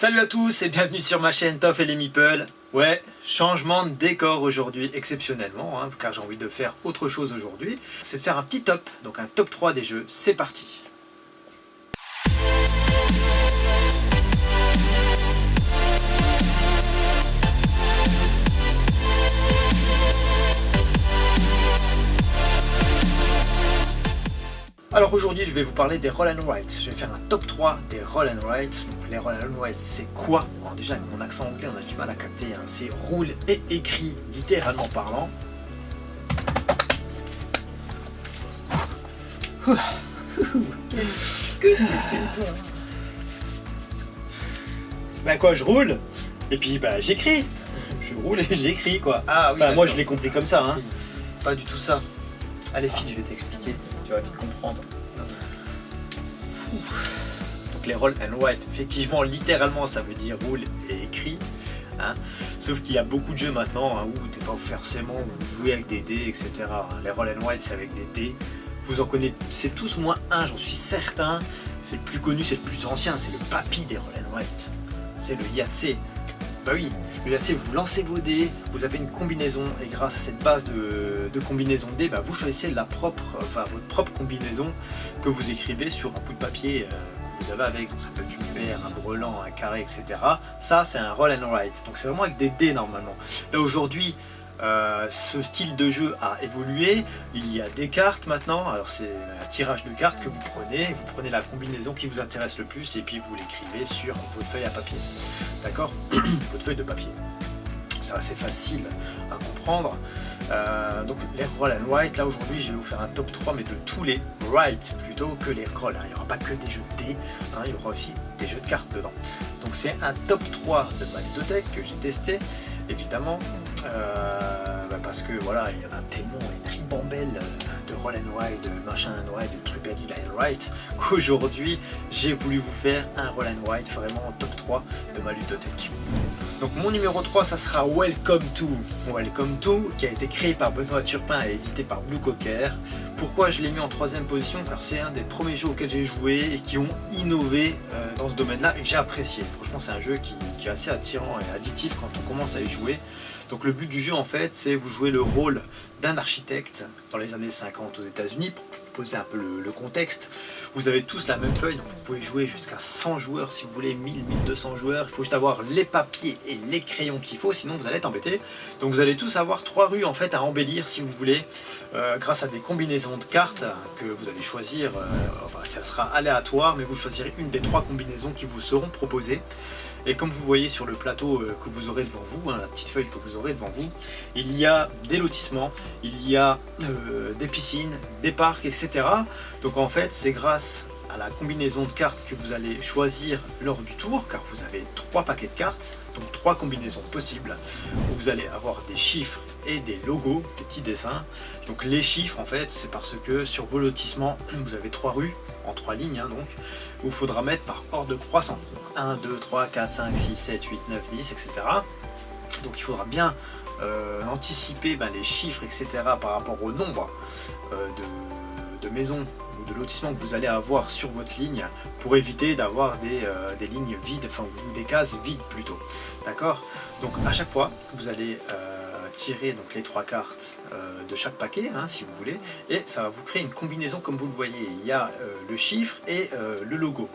Salut à tous et bienvenue sur ma chaîne Toff et les Meeples. Ouais, changement de décor aujourd'hui exceptionnellement, car j'ai envie de faire autre chose aujourd'hui. C'est de faire un petit top, donc un top 3 des jeux. C'est parti. Alors aujourd'hui je vais vous parler des Roll and Write. Je vais faire un top 3 des Roll and Write. Donc les Roll and Write c'est quoi? Alors déjà avec mon accent anglais on a du mal à capter, c'est roule et écrit littéralement parlant. Qu'est-ce que tu fais toi? Bah quoi, je roule et puis bah j'écris. Je roule et j'écris quoi. Ah oui, bah, moi je l'ai compris comme ça. Pas du tout ça. Allez file, je vais t'expliquer. Tu vas vite comprendre. Donc les roll and write, effectivement, littéralement, ça veut dire roule et écrit. Sauf qu'il y a beaucoup de jeux maintenant où t'es pas forcément jouer avec des dés, etc. Les roll and write, c'est avec des dés. Vous en connaissez tous au moins un, j'en suis certain. C'est le plus connu, c'est le plus ancien, c'est le papy des roll and write. C'est le Yahtzee. Bah oui, le Yahtzee, vous lancez vos dés, vous avez une combinaison et grâce à cette base de combinaison de dés, bah vous choisissez votre propre combinaison que vous écrivez sur un bout de papier que vous avez avec, donc ça peut être une paire, un brelan, un carré, etc. Ça c'est un roll and write, donc c'est vraiment avec des dés normalement. Là aujourd'hui, ce style de jeu a évolué, il y a des cartes maintenant, alors c'est un tirage de cartes que vous prenez la combinaison qui vous intéresse le plus et puis vous l'écrivez sur votre feuille à papier, d'accord? Votre feuille de papier, c'est assez facile à comprendre. Donc les roll and write, là aujourd'hui je vais vous faire un top 3 mais de tous les write plutôt que les roll, il n'y aura pas que des jeux de dés, il y aura aussi des jeux de cartes dedans. Donc c'est un top 3 de ma ludothèque que j'ai testé évidemment, parce que voilà, il y en a tellement, une ribambelle de roll and write, de machin and write, de trucs and write, qu'aujourd'hui j'ai voulu vous faire un roll and write vraiment en top 3 de ma ludothèque. Donc mon numéro 3 ça sera Welcome to, qui a été créé par Benoît Turpin et édité par Blue Cocker. Pourquoi je l'ai mis en 3ème position? Car c'est un des premiers jeux auxquels j'ai joué et qui ont innové dans ce domaine là et que j'ai apprécié. Franchement c'est un jeu qui est assez attirant et addictif quand on commence à y jouer. Donc le but du jeu en fait c'est vous jouez le rôle d'un architecte dans les années 50 aux États-Unis. Pour poser un peu le contexte, vous avez tous la même feuille, donc vous pouvez jouer jusqu'à 100 joueurs si vous voulez, 1000-1200 joueurs. Il faut juste avoir les papiers et les crayons qu'il faut, sinon vous allez être embêté. Donc vous allez tous avoir 3 rues en fait à embellir si vous voulez, grâce à des combinaisons de cartes que vous allez choisir. Ça sera aléatoire, mais vous choisirez une des 3 combinaisons qui vous seront proposées. Et comme vous voyez sur le plateau que vous aurez devant vous, la petite feuille que vous aurez devant vous, il y a des lotissements, il y a des piscines, des parcs, etc. Donc en fait, c'est grâce à la combinaison de cartes que vous allez choisir lors du tour, car vous avez 3 paquets de cartes, donc 3 combinaisons possibles, où vous allez avoir des chiffres et des logos, des petits dessins. Donc les chiffres en fait c'est parce que sur vos lotissements vous avez 3 rues en 3 lignes donc où il faudra mettre par ordre croissant, donc 1, 2, 3, 4, 5, 6, 7, 8, 9, 10, etc. Donc il faudra bien anticiper les chiffres, etc. par rapport au nombre de maisons ou de lotissements que vous allez avoir sur votre ligne pour éviter d'avoir des lignes vides, ou des cases vides plutôt, d'accord? Donc à chaque fois vous allez tirer donc les 3 cartes de chaque paquet si vous voulez, et ça va vous créer une combinaison comme vous le voyez, il y a le chiffre et le logo.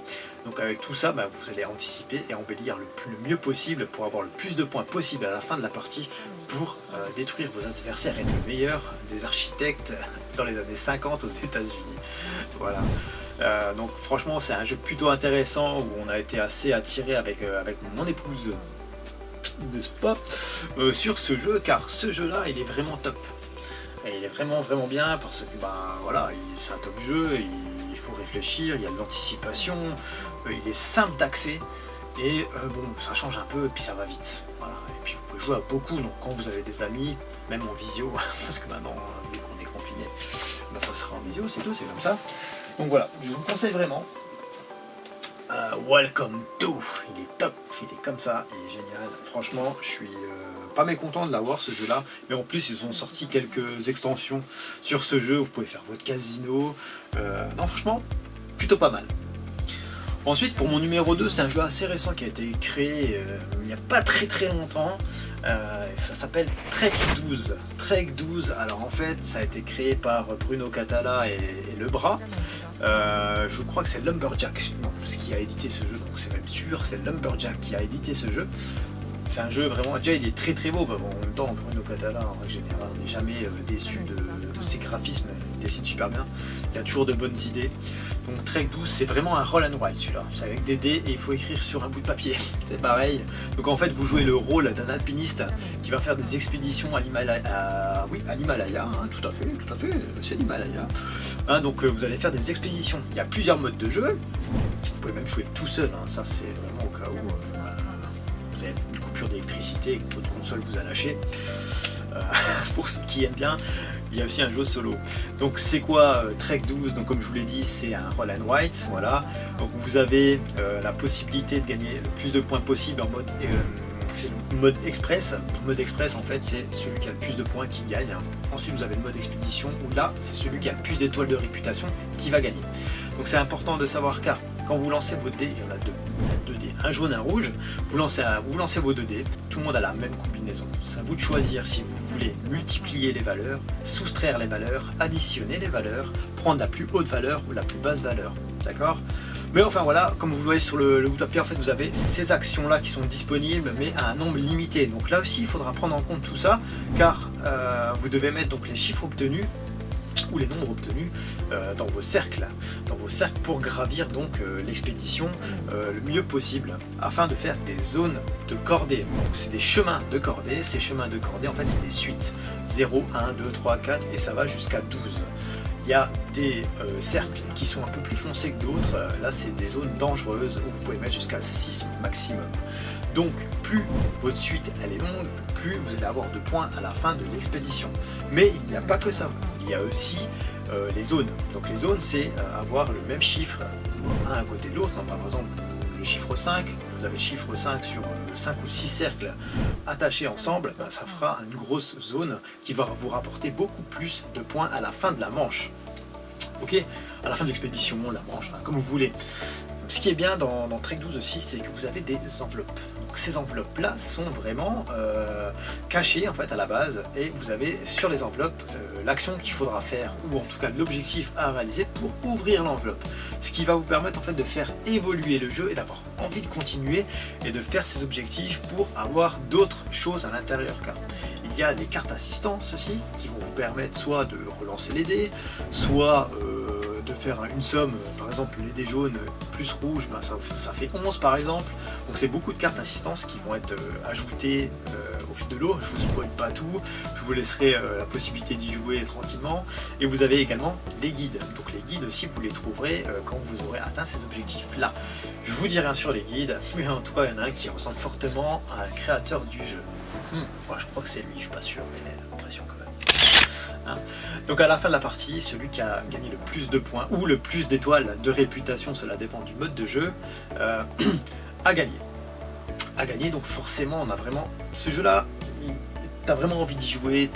Donc avec tout ça vous allez anticiper et embellir le mieux possible pour avoir le plus de points possible à la fin de la partie pour détruire vos adversaires et être le meilleur des architectes dans les années 50 aux États-Unis. Voilà. Donc franchement c'est un jeu plutôt intéressant où on a été assez attiré avec mon épouse de spa sur ce jeu, car ce jeu là il est vraiment top et il est vraiment bien parce que voilà, c'est un top jeu, il faut réfléchir, il y a de l'anticipation, il est simple d'accès et bon ça change un peu et puis ça va vite, voilà. Et puis vous pouvez jouer à beaucoup, donc quand vous avez des amis, même en visio parce que maintenant vu qu'on est confiné ça sera en visio, c'est tout, c'est comme ça. Donc voilà, je vous conseille vraiment Welcome to, il est top, il est comme ça, il est génial, franchement je suis pas mécontent de l'avoir ce jeu là, mais en plus ils ont sorti quelques extensions sur ce jeu, vous pouvez faire votre casino, non franchement plutôt pas mal. Ensuite, pour mon numéro 2, c'est un jeu assez récent qui a été créé il n'y a pas très longtemps. Ça s'appelle Trek 12. Trek 12, alors en fait, ça a été créé par Bruno Cathala et Lebras. Je crois que c'est Lumberjack qui a édité ce jeu, donc c'est même sûr, c'est Lumberjack qui a édité ce jeu. C'est un jeu vraiment, déjà il est très beau, bon, en même temps Bruno Cathala en règle générale on n'est jamais déçu de ses graphismes, il dessine super bien, il a toujours de bonnes idées. Donc Trek 12 c'est vraiment un roll and write celui-là, c'est avec des dés et il faut écrire sur un bout de papier, c'est pareil. Donc en fait vous jouez le rôle d'un alpiniste qui va faire des expéditions à l'Himalaya, oui à l'Himalaya, hein, tout à fait, c'est l'Himalaya. Hein, donc vous allez faire des expéditions, il y a plusieurs modes de jeu, vous pouvez même jouer tout seul, hein, ça c'est vraiment au cas où vous avez une coupure d'électricité et que votre console vous a lâché. Pour ceux qui aiment bien, il y a aussi un jeu solo. Donc c'est quoi Trek 12? Donc comme je vous l'ai dit, c'est un roll and write, voilà. Donc vous avez la possibilité de gagner le plus de points possible en mode c'est le mode express. Le mode express en fait c'est celui qui a le plus de points qui gagne. Ensuite vous avez le mode expédition où là c'est celui qui a le plus d'étoiles de réputation qui va gagner. Donc c'est important de savoir car quand vous lancez vos dés, il y en a deux dés, un jaune, un rouge, vous lancez vos 2 dés, tout le monde a la même combinaison. C'est à vous de choisir si vous voulez multiplier les valeurs, soustraire les valeurs, additionner les valeurs, prendre la plus haute valeur ou la plus basse valeur. D'accord? Mais enfin voilà, comme vous le voyez sur le bout de papier, en fait vous avez ces actions là qui sont disponibles mais à un nombre limité. Donc là aussi il faudra prendre en compte tout ça car vous devez mettre donc les chiffres obtenus ou les nombres obtenus dans vos cercles pour gravir donc l'expédition le mieux possible afin de faire des zones de cordée. Donc c'est des chemins de cordée, ces chemins de cordée en fait c'est des suites 0, 1, 2, 3, 4 et ça va jusqu'à 12. Il y a des cercles qui sont un peu plus foncés que d'autres, là c'est des zones dangereuses où vous pouvez mettre jusqu'à 6 maximum. Donc plus votre suite elle est longue, plus vous allez avoir de points à la fin de l'expédition. Mais il n'y a pas que ça, il y a aussi les zones. Donc les zones c'est avoir le même chiffre un à côté de l'autre, par exemple le chiffre 5, vous avez le chiffre 5 sur 5 ou 6 cercles attachés ensemble, ben, ça fera une grosse zone qui va vous rapporter beaucoup plus de points à la fin de la manche. Ok, à la fin de l'expédition, la manche, enfin, comme vous voulez. Ce qui est bien dans Trek 12 aussi, c'est que vous avez des enveloppes. Donc ces enveloppes-là sont vraiment cachées en fait à la base et vous avez sur les enveloppes l'action qu'il faudra faire ou en tout cas l'objectif à réaliser pour ouvrir l'enveloppe. Ce qui va vous permettre en fait de faire évoluer le jeu et d'avoir envie de continuer et de faire ces objectifs pour avoir d'autres choses à l'intérieur. Car il y a des cartes assistance aussi qui vont vous permettre soit de relancer les dés, soit de faire une somme, par exemple les dés jaunes plus rouge, ben ça fait 11 par exemple. Donc c'est beaucoup de cartes assistance qui vont être ajoutées au fil de l'eau. Je vous spoil pas tout, je vous laisserai la possibilité d'y jouer tranquillement. Et vous avez également les guides. Donc les guides aussi vous les trouverez quand vous aurez atteint ces objectifs là. Je vous dis rien sur les guides, mais en tout cas il y en a un qui ressemble fortement à un créateur du jeu. Ouais, je crois que c'est lui, je suis pas sûr, mais l'impression quand même. Hein. Donc à la fin de la partie, celui qui a gagné le plus de points ou le plus d'étoiles de réputation, cela dépend du mode de jeu, a gagné. Donc forcément on a vraiment ce jeu là, t'as vraiment envie d'y jouer,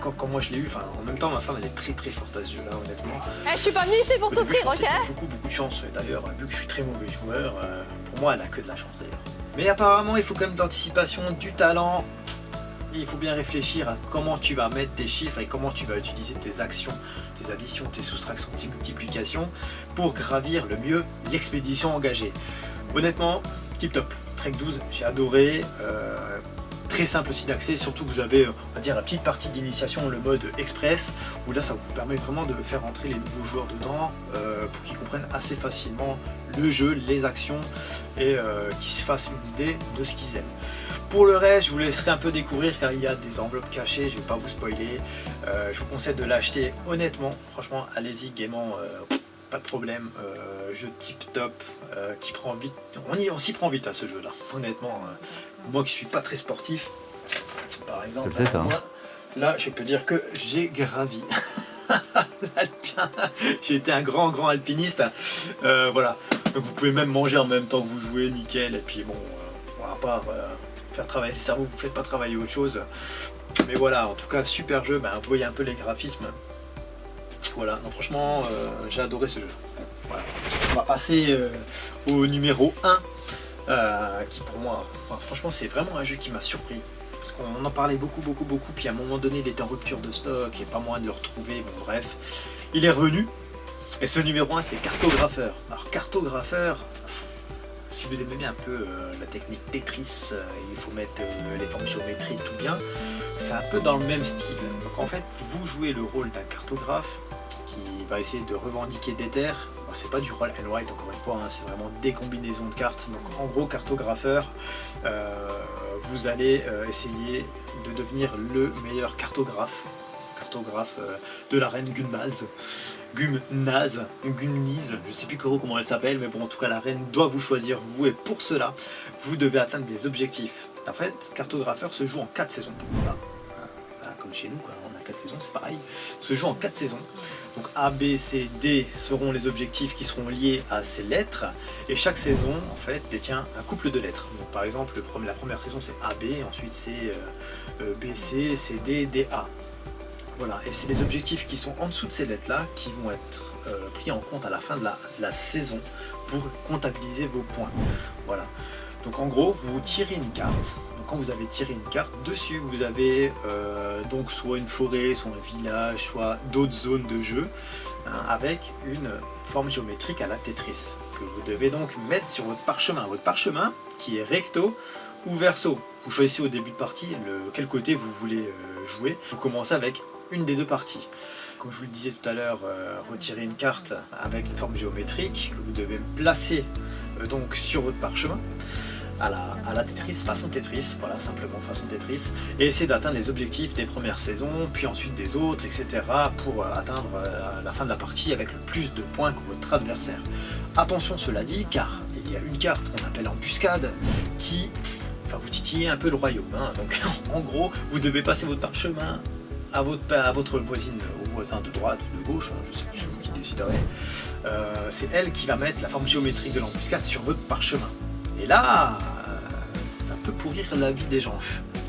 quand moi je l'ai eu, enfin en même temps ma femme elle est très forte à ce jeu là honnêtement. Je suis pas venue ici pour souffrir, ok? Beaucoup de chance d'ailleurs, vu que je suis très mauvais joueur, pour moi elle a que de la chance d'ailleurs. Mais apparemment il faut quand même de l'anticipation, du talent. Et il faut bien réfléchir à comment tu vas mettre tes chiffres et comment tu vas utiliser tes actions, tes additions, tes soustractions, tes multiplications pour gravir le mieux l'expédition engagée. Honnêtement, tip top. Trek 12, j'ai adoré. Très simple aussi d'accès, surtout que vous avez on va dire la petite partie d'initiation, le mode express, où là ça vous permet vraiment de faire entrer les nouveaux joueurs dedans pour qu'ils comprennent assez facilement le jeu, les actions et qu'ils se fassent une idée de ce qu'ils aiment. Pour le reste, je vous laisserai un peu découvrir car il y a des enveloppes cachées, je ne vais pas vous spoiler. Je vous conseille de l'acheter honnêtement, franchement, allez-y gaiement, pas de problème. Jeu tip top qui prend vite, on s'y prend vite à ce jeu là, honnêtement. Moi qui suis pas très sportif, par exemple, moi, là je peux dire que j'ai gravi l'Alpin, j'ai été un grand alpiniste, voilà. Donc vous pouvez même manger en même temps que vous jouez, nickel, et puis bon, à part faire travailler le cerveau, vous faites pas travailler autre chose. Mais voilà, en tout cas, super jeu, vous voyez un peu les graphismes. Voilà, non, franchement, j'ai adoré ce jeu. Voilà. On va passer au numéro 1, qui pour moi, franchement c'est vraiment un jeu qui m'a surpris. Parce qu'on en parlait beaucoup, puis à un moment donné il était en rupture de stock et pas moyen de le retrouver, bon bref. Il est revenu, et ce numéro 1 c'est Cartographeur. Alors Cartographeur, si vous aimez bien un peu la technique Tetris, il faut mettre les formes géométriques tout bien, c'est un peu dans le même style. Donc en fait, vous jouez le rôle d'un cartographe qui va essayer de revendiquer des terres. Bon, c'est pas du roll and write encore une fois, hein, c'est vraiment des combinaisons de cartes. Donc en gros, cartographeur, vous allez essayer de devenir le meilleur cartographe de la reine Gumnaz, je sais plus comment elle s'appelle, mais bon, en tout cas la reine doit vous choisir vous, et pour cela vous devez atteindre des objectifs. En fait, cartographeur se joue en 4 saisons, voilà, comme chez nous quoi, on a 4 saisons, c'est pareil, se joue en 4 saisons. Donc A, B, C, D seront les objectifs qui seront liés à ces lettres, et chaque saison en fait détient un couple de lettres. Donc par exemple la première saison c'est A, B, ensuite c'est B, C, C, D, D, A. Voilà, et c'est les objectifs qui sont en dessous de ces lettres-là qui vont être pris en compte à la fin de la saison pour comptabiliser vos points. Voilà, donc en gros, vous tirez une carte. Donc quand vous avez tiré une carte, dessus vous avez donc soit une forêt, soit un village, soit d'autres zones de jeu, hein, avec une forme géométrique à la Tetris, que vous devez donc mettre sur votre parchemin. Votre parchemin qui est recto ou verso. Vous choisissez au début de partie quel côté vous voulez jouer. Vous commencez avec une des deux parties. Comme je vous le disais tout à l'heure, retirer une carte avec une forme géométrique que vous devez placer donc sur votre parchemin à la Tetris, façon Tetris, voilà, simplement façon Tetris, et essayer d'atteindre les objectifs des premières saisons, puis ensuite des autres, etc. pour atteindre la fin de la partie avec le plus de points que votre adversaire. Attention cela dit, car il y a une carte qu'on appelle embuscade qui va vous titiller un peu le royaume, hein. Donc en gros, vous devez passer votre parchemin à votre voisine, au voisin de droite ou de gauche, hein, je sais plus, c'est vous qui déciderez. C'est elle qui va mettre la forme géométrique de l'embuscade sur votre parchemin. Et là, ça peut pourrir la vie des gens,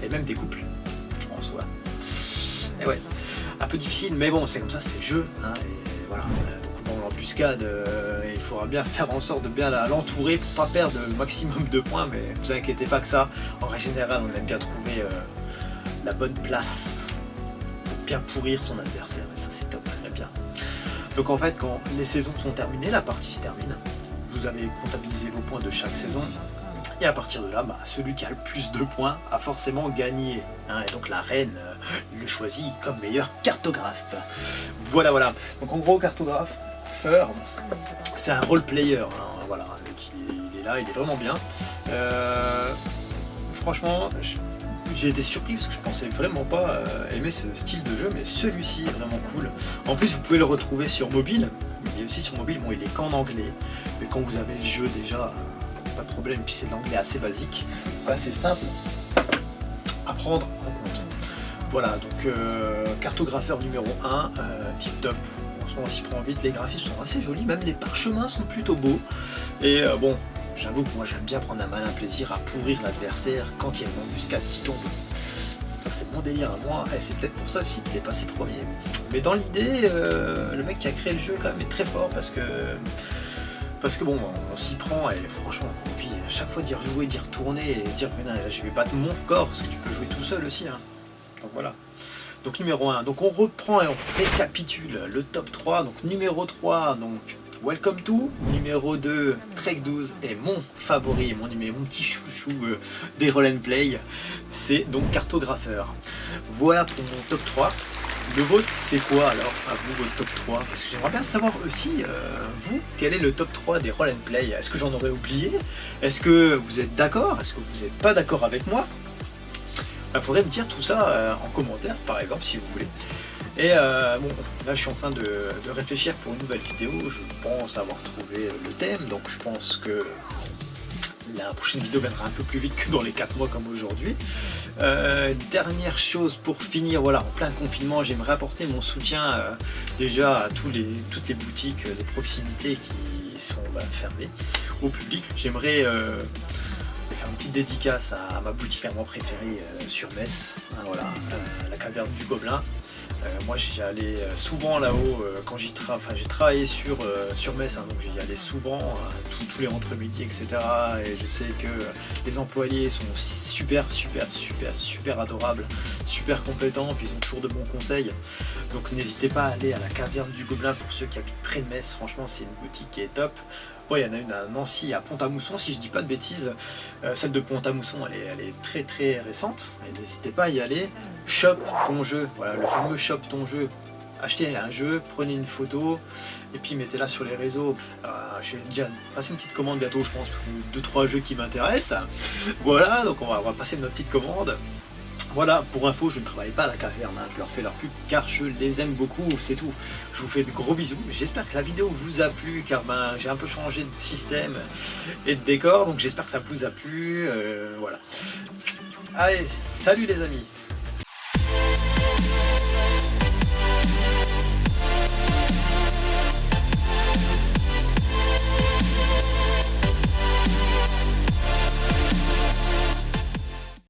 et même des couples, en soi. Et ouais, un peu difficile, mais bon, c'est comme ça, c'est le jeu, hein, et voilà. Donc dans l'embuscade, il faudra bien faire en sorte de bien l'entourer pour pas perdre le maximum de points, mais vous inquiétez pas que ça, en règle générale, on aime bien trouver la bonne place pour bien pourrir son adversaire, et ça c'est top, très bien. Donc en fait, quand les saisons sont terminées, la partie se termine. Vous avez comptabilisé vos points de chaque saison, et à partir de là, celui qui a le plus de points a forcément gagné, hein, et donc la reine le choisit comme meilleur cartographe. Voilà, voilà. Donc en gros, cartographe, c'est un role player, hein, voilà, il est là, il est vraiment bien. Franchement, j'ai été surpris parce que je pensais vraiment pas aimer ce style de jeu, mais celui-ci est vraiment cool. En plus, vous pouvez le retrouver sur mobile. Il est aussi sur mobile, bon, il est qu'en anglais, mais quand vous avez le jeu déjà, pas de problème. Puis c'est de l'anglais assez basique, assez simple à prendre en compte. Voilà, donc cartographeur numéro 1, tip top. En ce moment, on s'y prend vite. Les graphismes sont assez jolis, même les parchemins sont plutôt beaux. Et bon, j'avoue que moi j'aime bien prendre un malin plaisir à pourrir l'adversaire quand il y a une embuscade qui tombe. Ça c'est mon délire à moi, et c'est peut-être pour ça aussi qu'il est passé premier. Mais dans l'idée, le mec qui a créé le jeu quand même est très fort parce que bon, on s'y prend et franchement, on a envie à chaque fois d'y rejouer, d'y retourner et se dire mais non, là, je vais battre mon record parce que tu peux jouer tout seul aussi, hein. Donc voilà. Donc numéro 1, donc on reprend et on récapitule le top 3. Donc numéro 3, donc Welcome to, numéro 2, Trek 12, et mon favori, mon petit chouchou des roll and play, c'est donc cartographeur. Voilà pour mon top 3. Le vôtre, c'est quoi alors, à vous, votre top 3? Parce que j'aimerais bien savoir aussi, vous, quel est le top 3 des roll and play? Est-ce que j'en aurais oublié? Est-ce que vous êtes d'accord? Est-ce que vous n'êtes pas d'accord avec moi? Il faudrait me dire tout ça en commentaire, par exemple, si vous voulez. Et bon, là je suis en train de réfléchir pour une nouvelle vidéo. Je pense avoir trouvé le thème, donc je pense que la prochaine vidéo viendra un peu plus vite que dans les 4 mois comme aujourd'hui. Dernière chose pour finir, voilà, en plein confinement, j'aimerais apporter mon soutien déjà à toutes les boutiques de proximité qui sont fermées au public. J'aimerais faire une petite dédicace à ma boutique à moi préférée sur Metz, hein, voilà, la caverne du Gobelin. Moi j'y allais souvent là-haut quand j'ai travaillé sur Metz, hein, donc j'y allais souvent, tous les entre-midi, etc. Et je sais que les employés sont super adorables, super compétents, puis ils ont toujours de bons conseils. Donc n'hésitez pas à aller à la Caverne du Gobelin pour ceux qui habitent près de Metz, franchement c'est une boutique qui est top. Bon, il y en a une à Nancy, à Pont-à-Mousson, si je dis pas de bêtises. Celle de Pont-à-Mousson, elle est très récente. N'hésitez pas à y aller. Shop ton jeu, voilà, le fameux Shop ton jeu. Achetez un jeu, prenez une photo, et puis mettez-la sur les réseaux. Je vais déjà passer une petite commande bientôt, je pense, 2-3 jeux qui m'intéressent. Voilà, donc on va passer notre petite commande. Voilà, pour info, je ne travaille pas à la caverne, hein. Je leur fais leur pub car je les aime beaucoup, c'est tout. Je vous fais de gros bisous, j'espère que la vidéo vous a plu car j'ai un peu changé de système et de décor, donc j'espère que ça vous a plu, voilà. Allez, salut les amis!